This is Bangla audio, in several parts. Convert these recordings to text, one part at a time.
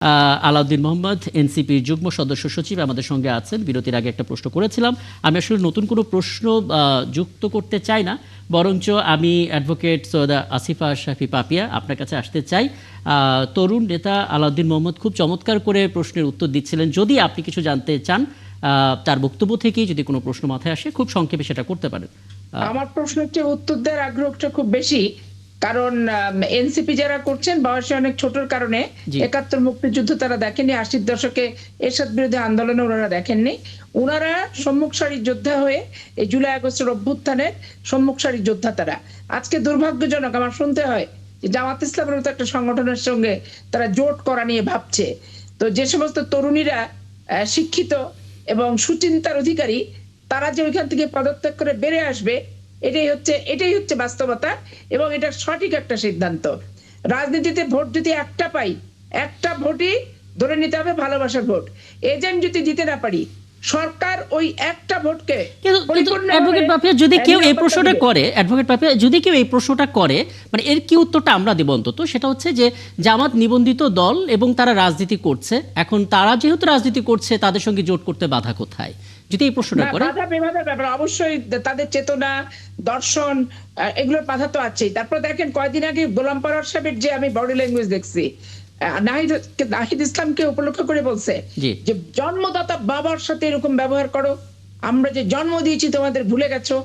আলাউদ্দিন মোহাম্মদ এনসিপির যুগ্ম সদস্য সচিব আমাদের সঙ্গে আছেন। বিরতির আগে একটা প্রশ্ন করেছিলাম, আমি আসলে নতুন কোনো প্রশ্ন যুক্ত করতে চাই না, বরঞ্চ আমি অ্যাডভোকেট সৈয়দা আসিফা শাফি পাপিয়া আপনার কাছে আসতে চাই। তরুণ নেতা আলাউদ্দিন মোহাম্মদ খুব চমৎকার করে প্রশ্নের উত্তর দিচ্ছিলেন। যদি আপনি কিছু জানতে চান তার বক্তব্য থেকেই যদি কোনো প্রশ্ন মাথায় আসে খুব সংক্ষেপে সেটা করতে পারেন। আমার প্রশ্নটি উত্তর দেওয়ার আগ্রহটা খুব বেশি, কারণ এনসিপি যারা করছেন বয়সে অনেক ছোটর কারণে ৭১ মুক্তিযুদ্ধ তারা দেখেনি, ৮০ দশকে এরশাদ বিরোধী আন্দোলনে ওনারা দেখেননি। ওনারা সম্মুখ সারির যোদ্ধা হয়ে এই জুলাই আগস্টের অভ্যুত্থানের সম্মুখ সারির যোদ্ধা তারা। আজকে দুর্ভাগ্যজনক আমার শুনতে হয় যে জামাত ইসলামের মতো একটা সংগঠনের সঙ্গে তারা জোট করা নিয়ে ভাবছে। তো যে সমস্ত তরুণীরা শিক্ষিত এবং সুচিন্তার অধিকারী, তারা যে ওইখান থেকে পদত্যাগ করে বেড়ে আসবে, এটাই হচ্ছে বাস্তবতা এবং এটা সঠিক একটা সিদ্ধান্ত। রাজনীতিতে ভোট যদি একটা পাই, একটা ভোটই ধরে নিতে হবে ভালোবাসার ভোট। এজেন্ট যদি দিতে না পারি, সরকার ওই একটা ভোটকে অ্যাডভোকেট পাপিয়া যদি কেউ এই প্রশ্নটা করে, অ্যাডভোকেট পাপিয়া যদি কেউ এই প্রশ্নটা করে, মানে এর কি উত্তরটা আমরা দেব অন্তত, সেটা হচ্ছে যে জামাত নিবন্ধিত দল এবং তারা রাজনীতি করছে, এখন তারা যেহেতু রাজনীতি করছে তাদের সঙ্গে জোট করতে বাধা কোথায়? যদি এই প্রশ্নটা করে, বাধা বিবাদের ব্যাপার অবশ্যই তাদের চেতনা, দর্শন, এগুলোর বাধা তো আছেই। তারপর দেখেন কয়েকদিন আগে গোলাম পরোয়ার সাহেবের যে আমি বডি ল্যাঙ্গুয়েজ দেখছি, নাহিদ ইসলামকে উপলক্ষ করে বলছে যে জন্মদাতা বাবার সাথে এরকম ব্যবহার করো, আমরা যে জন্ম দিয়েছি তোমাদের ভুলে গেছো।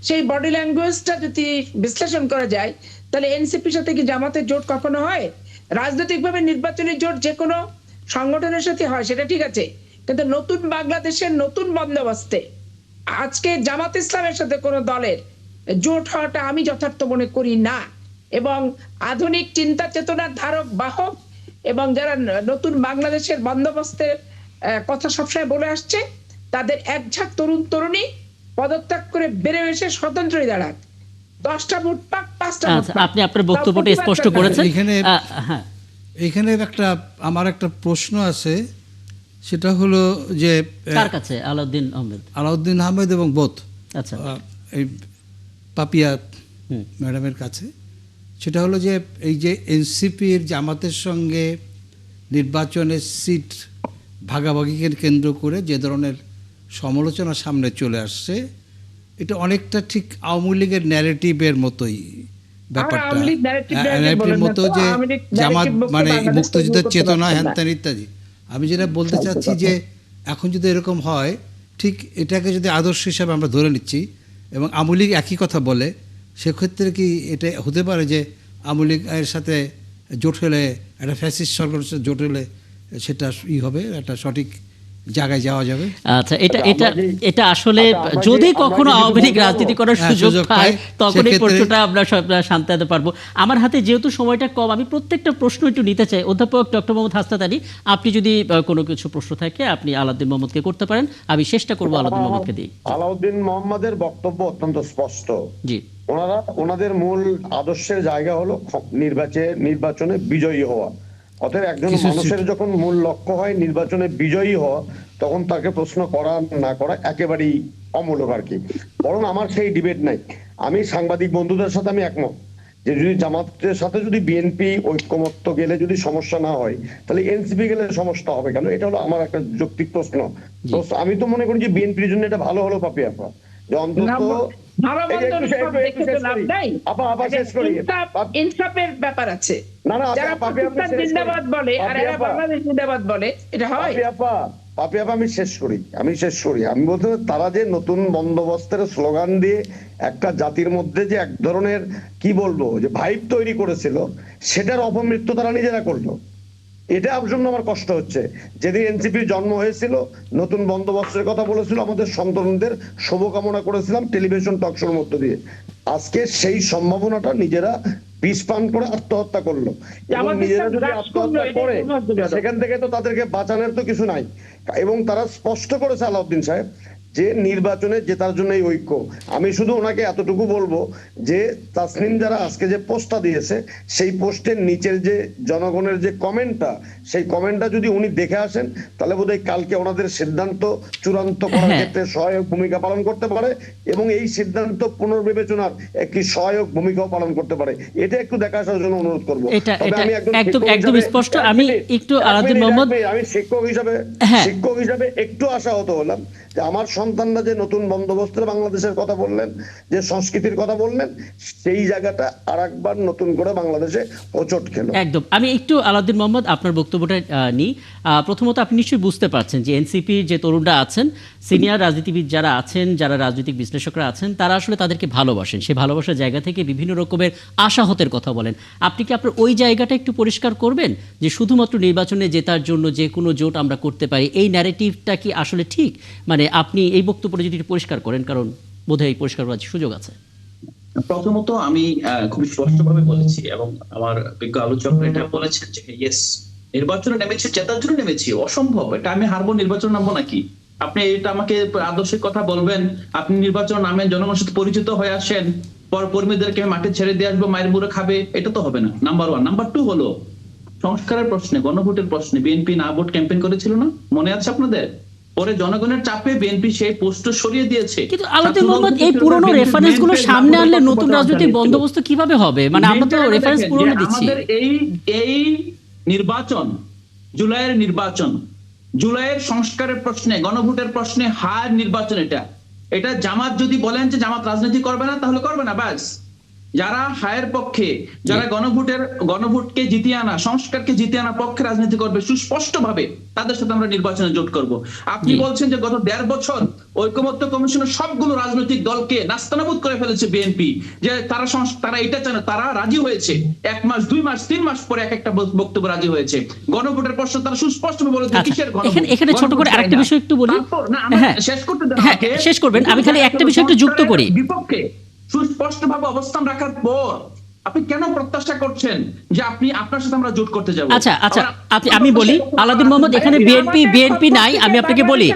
সেই বডি ল্যাঙ্গুয়েজটা যদি বিশ্লেষণ করা যায়, তাহলে এনসিপির সাথে কি জামাতের জোট কখনো হয়? রাজনৈতিকভাবে নির্বাচনী জোট যে কোনো সংগঠনের সাথে হয়, সেটা ঠিক আছে, কিন্তু নতুন বাংলাদেশের নতুন বন্দোবস্তে আজকে জামাত ইসলামের সাথে কোন দলের জোট হওয়াটা আমি যথার্থ মনে করি না। এবং আধুনিক চিন্তা চেতনার ধারক বাহক এবং যারা নতুন বাংলাদেশের বন্দোবস্তের কথা সবসময় বলে আসছে, তাদের একঝাঁক তরুণ তরুণী পদত্যাগ করে বেড়ে এসে স্বতন্ত্রই দাঁড়াক, 10টা ভোট পাক, 5টা ভোট পাক। আপনি আপনার বক্তব্যটা স্পষ্ট করেছেন। এখানে আমার একটা প্রশ্ন আছে, সেটা হলো যে কার কাছে? আলাউদ্দিন আহমেদ এবং বোথ, আচ্ছা, এই পাপিয়া ম্যাডামের কাছে। সেটা হলো যে এই যে এনসিপির জামাতের সঙ্গে নির্বাচনের সিট ভাগাভাগিকে কেন্দ্র করে যে ধরনের সমালোচনা সামনে চলে আসছে, এটা অনেকটা ঠিক আওয়ামী লীগের ন্যারেটিভের মতোই ব্যাপারটা, ন্যারেটিভের মতো যে জামাত মানে মুক্তিযুদ্ধের চেতনা হ্যান ইত্যাদি। আমি যেটা বলতে চাচ্ছি যে এখন যদি এরকম হয়, ঠিক এটাকে যদি আদর্শ হিসাবে আমরা ধরে নিচ্ছি এবং আওয়ামী লীগ একই কথা বলে, সেক্ষেত্রে কি এটা হতে পারে যে আওয়ামী লীগের সাথে জোট হলে, একটা ফ্যাসিস্ট সরকারের সাথে জোট হলে সেটা হবে, একটা সঠিক জায়গায় যাওয়া যাবে? আচ্ছা, এটা আসলে যদি কখনো আওয়ামী লীগ রাজনীতি করার সুযোগ পায় তখন এই প্রশ্নটা আমরা সব শান্তাতে পারবো। আমার হাতে যেহেতু সময়টা কম, আমি প্রত্যেকটা প্রশ্ন একটু নিতে চাই। অধ্যাপক ডক্টর মোহাম্মদ হাসনাত আলী, আপনি যদি কোনো কিছু প্রশ্ন থাকে আপনি আলাউদ্দিন মোহাম্মদকে করতে পারেন, আমি চেষ্টা করবো আলাউদ্দিন মোহাম্মদকে দিয়ে। আলাউদ্দিন মোহাম্মদের বক্তব্য অত্যন্ত স্পষ্ট। জি, ওনাদের মূল আদর্শের জায়গা হলো নির্বাচনে বিজয়ী হওয়া। অতএব একজন মানুষের যখন মূল লক্ষ্য হয় নির্বাচনে বিজয়ী হওয়া, তখন তাকে প্রশ্ন করা না করা একেবারেই অমূলক আর কি। বরং আমার সেই ডিবেট নাই। আমি সাংবাদিক বন্ধুদের সাথে আমি একমত যে যদি জামাতের সাথে যদি বিএনপি ঐক্যমত্য গেলে যদি সমস্যা না হয়, তাহলে এনসিপি গেলে সমস্যা হবে কেন? এটা হলো আমার একটা যৌক্তিক প্রশ্ন। আমি তো মনে করি যে বিএনপির জন্য এটা ভালো হলো পাপিয়া আপা, যে অন্তত ইনসাফের ব্যাপার আছে। যারা পাকিস্তান জিন্দাবাদ বলে আর এরা বাংলাদেশ জিন্দাবাদ বলে, এটা হয়? আমি শেষ করি। আমি বলতে তারা যে নতুন বন্দোবস্তের স্লোগান দিয়ে একটা জাতির মধ্যে যে এক ধরনের কি বলবো যে ভাইব তৈরি করেছিল, সেটার অপমৃত্যু তারা নিজেরা করলো। এটার জন্য আমার কষ্ট হচ্ছে। যেদিন এনসিপির জন্ম হয়েছিল, নতুন বন্দোবস্তের কথা বলেছিল, আমাদের সন্তানদের শুভকামনা করেছিলাম টেলিভিশন টকশোর মধ্য দিয়ে, আজকে সেই সম্ভাবনাটা নিজেরা বিষ পান করে আত্মহত্যা করলো। এবং নিজেরা যদি আত্মহত্যা করে, সেখান থেকে তো তাদেরকে বাঁচানোর তো কিছু নাই। এবং তারা স্পষ্ট করেছে আলাউদ্দিন সাহেব যে নির্বাচনে জেতার জন্য এই ঐক্য। আমি শুধু ওনাকে এতটুকু বলবো যে তাসনিম যারা আজকে যে পোস্টটা দিয়েছে সেই পোস্টের নিচের যে জনগণের যে কমেন্টটা, সেই কমেন্টটা যদি উনি দেখে আসেন তাহলে বোধহয় কালকে ওনাদের সিদ্ধান্ত চূড়ান্ত করার ক্ষেত্রে সহায়ক ভূমিকা পালন করতে পারে এবং এই সিদ্ধান্ত পুনর্বিবেচনার একটি সহায়ক ভূমিকাও পালন করতে পারে। এটা একটু দেখা আসার জন্য অনুরোধ করবো। একদম স্পষ্ট। আমি একটু আলাদিন মোহাম্মদ, আমি শিক্ষক হিসাবে একটু আশাহত হলাম যে আমার সন্তানরা যে নতুন বন্দোবস্তের বাংলাদেশের কথা বললেন, যে সংস্কৃতির কথা বললেন, সেই জায়গাটা আরেকবার নতুন করে বাংলাদেশে হোঁচট খেলো। একদম। আমি একটু আলাদিন মোহাম্মদ আপনার বক্তব্যটা নিই। প্রথমত আপনি নিশ্চয়ই বুঝতে পারছেন যে এনসিপির যে তরুণরা আছেন, সিনিয়র রাজনীতিবিদ যারা আছেন, যারা রাজনৈতিক বিশ্লেষকরা আছেন, তারা আসলে তাদেরকে ভালোবাসেন। সেই ভালোবাসার জায়গা থেকে বিভিন্ন রকমের আশাহতের কথা বলেন। আপনি কি আপনার ওই জায়গাটা একটু পরিষ্কার করবেন যে শুধুমাত্র নির্বাচনে জেতার জন্য যে কোনো জোট আমরা করতে পারি, এই ন্যারেটিভটা কি আসলে ঠিক? মানে আপনি এই বক্তব্যটা যদি একটু পরিষ্কার করেন, কারণ বোধহয় পরিষ্কার করার সুযোগ আছে। প্রথমত আমি খুব স্পষ্টভাবে বলেছি এবং আমার বিজ্ঞ আলোচক এটা বলেছেন যে ইয়েস, নির্বাচনে নেমেছি, জেতার জন্য নেমেছি, অসম্ভব এটা আমি হারবো, নির্বাচন নামবো নাকি? আপনি এটা আমাকে আদর্শের কথা বলবেন, আপনি নির্বাচন নামেন, জনগণের সাথে পরিচিত হয়ে আসেন, পর কর্মীদেরকে মাঠে ছেড়ে দিয়ে আসবো, মায়ের বুড়ো খাবে, এটা তো হবে না। Number one. নাম্বার টু হলো সংস্কারের প্রশ্নে, গণভোটের প্রশ্নে বিএনপি না ভোট ক্যাম্পেইন করেছিল না, মনে আছে আপনাদের? পরে জনগণের চাপে বিএনপি সেই পোস্ট সরিয়ে দিয়েছে। কিন্তু আলাদিন মোহাম্মদ, এই পুরনো রেফারেন্সগুলো সামনে আনলে নতুন রাজনৈতিক বন্দোবস্ত কিভাবে হবে? মানে আমরা তো রেফারেন্স পুরনো দিচ্ছি। আমাদের এই নির্বাচন, জুলাইয়ের নির্বাচন, জুলাইয়ের সংস্কারের প্রশ্নে, গণভোটের প্রশ্নে হার নির্বাচন। এটা জামাত যদি বলেন যে জামাত রাজনীতি করবে না, তাহলে করবে না, ব্যাস। যারা হায়ের পক্ষে, যারা গণভোটকে জিতিয়ে আনা, সংস্কারকে জিতিয়ে আনা পক্ষে রাজনীতি করবে সুস্পষ্ট ভাবে, তাদের সাথে আমরা নির্বাচনে জোট করব। আপনি বলছেন যে গত 1.5 বছর ঐকমত্য কমিশনের সবগুলো রাজনৈতিক দলকে নাস্তানাবুদ করে ফেলেছে বিএনপি, যে তারা এটা চায় না, তারা রাজি হয়েছে 1 মাস 2 মাস 3 মাস পরে এক একটা বক্তব্য রাজি হয়েছে। গণভোটের প্রশ্ন তারা সুস্পষ্টভাবে বলেছে কিসের গণভোট। এখানে ছোট করে আরেকটা বিষয় একটু বলি। শেষ করতে দেন, শেষ করবেন। আমি খালি একটা বিষয় একটু যুক্ত করি। বিপক্ষে সুস্পষ্টভাবে অবস্থান রাখার পর আপনি কেন প্রত্যাশা করছেন যে আপনার সাথে আমরা জোট করতে যাব? আচ্ছা, আমি বলি আলাদিন মোহাম্মদ, এখানে বিএনপি নাই, আমি আপনাকে বলি।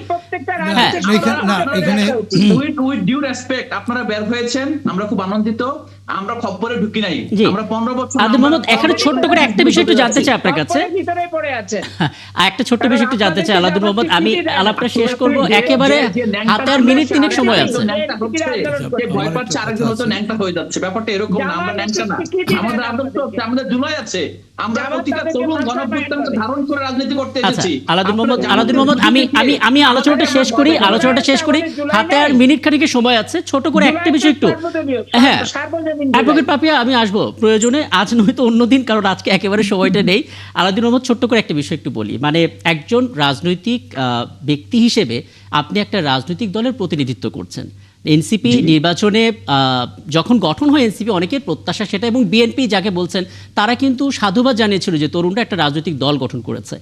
উইথ ডিউ রেসপেক্ট, আপনারা বের হয়েছেন, আমরা খুব আনন্দিত। আমরা খবরে ঢুকি নাই, আমরা 15 বছর। আলাদিন মোহাম্মদ, এখানে ছোট্ট করে একটা বিষয় একটু জানতে চাই আপনার কাছে। একটা ছোট্ট বিষয় একটু জানতে চাই আলাদিন মোহাম্মদ, আমি আলাপটা শেষ করব, একেবারে হাতে আর মিনিট 3 সময় আছে। ভয় পাচ্ছে আরেকজন হয়তো ন্যাংটা হয়ে যাচ্ছে, ব্যাপারটা এরকম না। আমরা ন্যাংটা না, আমাদের আদর্শ হচ্ছে, আমাদের জুলাই আছে, আমরা প্রতিটা তরুণ গণঅভ্যুত্থানকে ধারণ করে রাজনীতি করতে এসেছি। আলাদিন মোহাম্মদ, আমি আলোচনাটা শেষ করি, হাতে আর মিনিট খানিকের সময় আছে। ছোট করে একটা বিষয় একটু। হ্যাঁ, অ্যাডভোকেট পাপিয়া, আমি আসবো প্রয়োজনে, আজ নয়তো অন্যদিন, কারণ আজকে একেবারে সময়টা নেই। আলাদিন মোহাম্মদ, ছোট্ট করে একটা বিষয় একটু বলি। মানে একজন রাজনৈতিক ব্যক্তি হিসেবে আপনি একটা রাজনৈতিক দলের প্রতিনিধিত্ব করছেন। এনসিপি নির্বাচনে যখন গঠন হয়, এনসিপি অনেকের প্রত্যাশা সেটা, এবং বিএনপি যাকে বলছেন তারা কিন্তু সাধুবাদ জানিয়েছিল যে তরুণরা একটা রাজনৈতিক দল গঠন করেছে।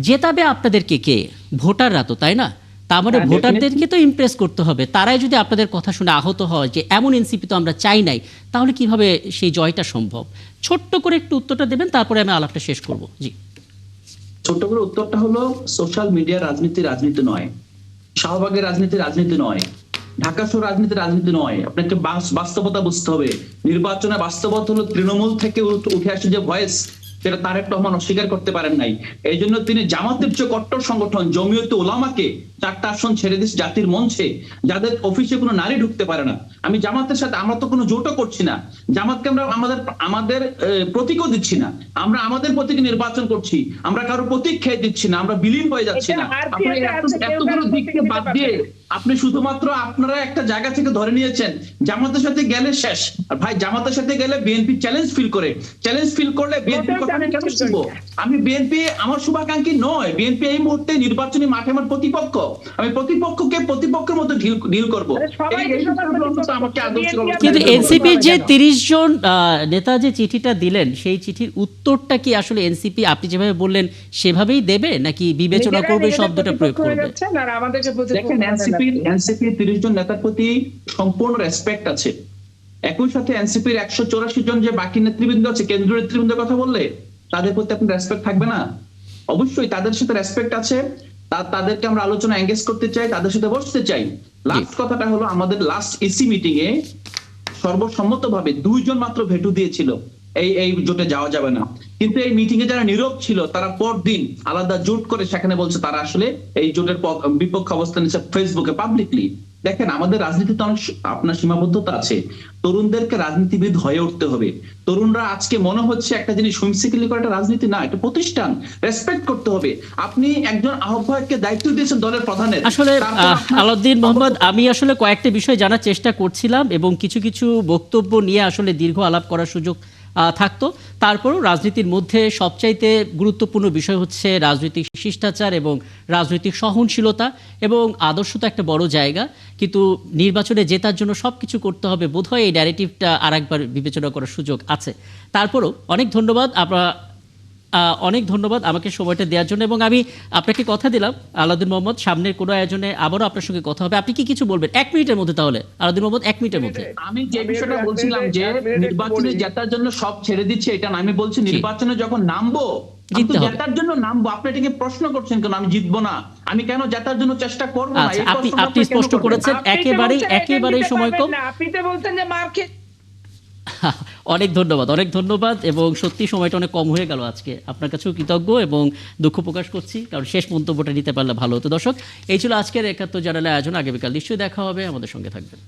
জেতাবে আপনাদেরকে কে? ভোটাররা তো, তাই না? তার মানে ভোটারদেরকে তো ইমপ্রেস করতে হবে। তারাই যদি আপনাদের কথা শুনে আহত হয় যে এমন এনসিপি তো আমরা চাই নাই, তাহলে কিভাবে সেই জয়টা সম্ভব? ছোট্ট করে একটু উত্তরটা দেবেন, তারপরে আমি আলাপটা শেষ করব। জি, ছোট্ট করে উত্তরটা হলো, সোশ্যাল মিডিয়া রাজনীতি নয়, শাহবাগের রাজনীতি নয়, ঢাকা শহর রাজনীতি নয়। আপনাকে বাস্তবতা বুঝতে হবে। নির্বাচনে বাস্তবতা হলো তৃণমূল থেকে উঠে আসে যে ভয়েস, সেটা তারেক রহমান অস্বীকার করতে পারেন নাই। এই জন্য তিনি জামাতের চেয়ে কট্টর সংগঠন জমিয়তে উলামাকে 4টা আসন ছেড়ে দিচ্ছে জাতির মঞ্চে, যাদের অফিসে কোনো নারী ঢুকতে পারে না। আমি জামাতের সাথে, আমরা তো কোনো জোটও করছি না, জামাতকে আমরা আমাদের প্রতীকও দিচ্ছি না, আমরা আমাদের প্রতীকে নির্বাচন করছি, আমরা কারো প্রতীক খেয়ে দিচ্ছি না, আমরা বিলীন হয়ে যাচ্ছি না। আপনি এতগুলো দিককে বাদ দিয়ে আপনি শুধুমাত্র আপনারা একটা জায়গা থেকে ধরে নিয়েছেন জামাতের সাথে গেলে শেষ। আর ভাই, জামাতের সাথে গেলে বিএনপি চ্যালেঞ্জ ফিল করলে বিএনপির কথা আমি কেন শুনবো? আমি বিএনপি আমার শুভাকাঙ্ক্ষী নয়, বিএনপি এই মুহূর্তে নির্বাচনী মাঠে আমার প্রতিপক্ষ। আমি প্রতিপক্ষকে প্রতিপক্ষের মতো ডিল করবো। কিন্তু এনসিপির যে 30 জন নেতা যে চিঠিটা দিলেন, সেই চিঠির উত্তরটা কি আসলে এনসিপি আপনি যেভাবে বললেন সেভাবেই দেবে, নাকি বিবেচনা করবে শব্দটা প্রয়োগ করবে? দেখেন, এনসিপির 30 জন নেতার প্রতি সম্পূর্ণ রেসপেক্ট আছে। একই সাথে এনসিপির 184 জন যে বাকি নেতৃবৃন্দ আছে, কেন্দ্রীয় নেতৃবৃন্দের কথা বললে তাদের প্রতি আপনার রেসপেক্ট থাকবে না? অবশ্যই তাদের সাথে রেসপেক্ট আছে। তাদেরকে আমরা আলোচনা এঙ্গেজ করতে চাই, তাদের সাথে বসতে চাই। লাস্ট কথাটা হলো, আমাদের লাস্ট ইসি মিটিং এ সর্বসম্মতভাবে 2 জন মাত্র ভেটু দিয়েছিল এই জোটে যাওয়া যাবে না, কিন্তু এই মিটিং এ যারা নীরব ছিল তারা পরদিন আলাদা জোট করে সেখানে বলছে তারা আসলে এই জোটের বিপক্ষে অবস্থান নিচ্ছে ফেসবুকে পাবলিকলি। দেখেন, আমাদের রাজনীতিতে অনেক আপনার সীমাবদ্ধতা আছে। তরুণদেরকে রাজনীতিবিদ হয়ে উঠতে হবে। তরুণরা আজকে মনে হচ্ছে একটা জিনিস, হুমসিকিলি করে একটা রাজনীতি না, এটা প্রতিষ্ঠান, রেসপেক্ট করতে হবে। আপনি একজন আহ্বায়ককে দায়িত্ব দিয়েছেন দলের প্রধানের। আসলে তারপর আপনার- আলাউদ্দিন মোহাম্মদ, আমি আসলে কয়েকটা বিষয় জানার চেষ্টা করছিলাম এবং কিছু কিছু বক্তব্য নিয়ে আসলে দীর্ঘ আলাপ করার সুযোগ থাকতো। তারপরও রাজনীতির মধ্যে সবচাইতে গুরুত্বপূর্ণ বিষয় হচ্ছে রাজনৈতিক শিষ্টাচার এবং রাজনৈতিক সহনশীলতা এবং আদর্শ তো একটা বড় জায়গা, কিন্তু নির্বাচনে জেতার জন্য সবকিছু করতে হবে, বোধহয় এই ন্যারেটিভটা আরেকবার বিবেচনা করার সুযোগ আছে। তারপরও অনেক ধন্যবাদ অনেক ধন্যবাদ আমাকে সময়টা দেওয়ার জন্য, এবং আমি আপনাকে কথা দিলাম আলাউদ্দিন মোহাম্মদ, সামনের কোনো আয়োজনে আবারও আপনার সঙ্গে কথা হবে। আপনি কি কিছু বলবেন 1 মিনিটের মধ্যে? তাহলে আলাউদ্দিন মোহাম্মদ 1 মিনিটের মধ্যে। আমি যে আমি বিষয়টা একটু বলছিলাম যে এক মিনিট একটু নির্বাচনে বলি। জেতার জন্য সব ছেড়ে দিচ্ছে, এটা না। আমি বলছি নির্বাচনে যখন নামবো, আমি তো জিততে হবে। জেতার জন্য নামবো। আপনি এটাকে প্রশ্ন করছেন কেন? আমি জিতবো না, আমি কেন জেতার জন্য চেষ্টা করবো না? আচ্ছা, এই আপনি প্রশ্নটা আপনি কেন স্পষ্ট করবেন? করেছেন। আপনি তো একেবারেই বলছেন এটা একেবারেই নিতে সময় পারবেন কম। না, আপনি তো বলছেন যে মার খেয়ে অনেক ধন্যবাদ এবং সত্যি সময়টা অনেক কম হয়ে গেল আজকে। আপনার কাছেও কৃতজ্ঞ এবং দুঃখ প্রকাশ করছি, কারণ শেষ মন্তব্যটা নিতে পারলে ভালো হতো। দর্শক, এই ছিল আজকের ৭১ জানালা আয়োজন। আগামীকাল নিশ্চয়ই দেখা হবে, আমাদের সঙ্গে থাকবেন।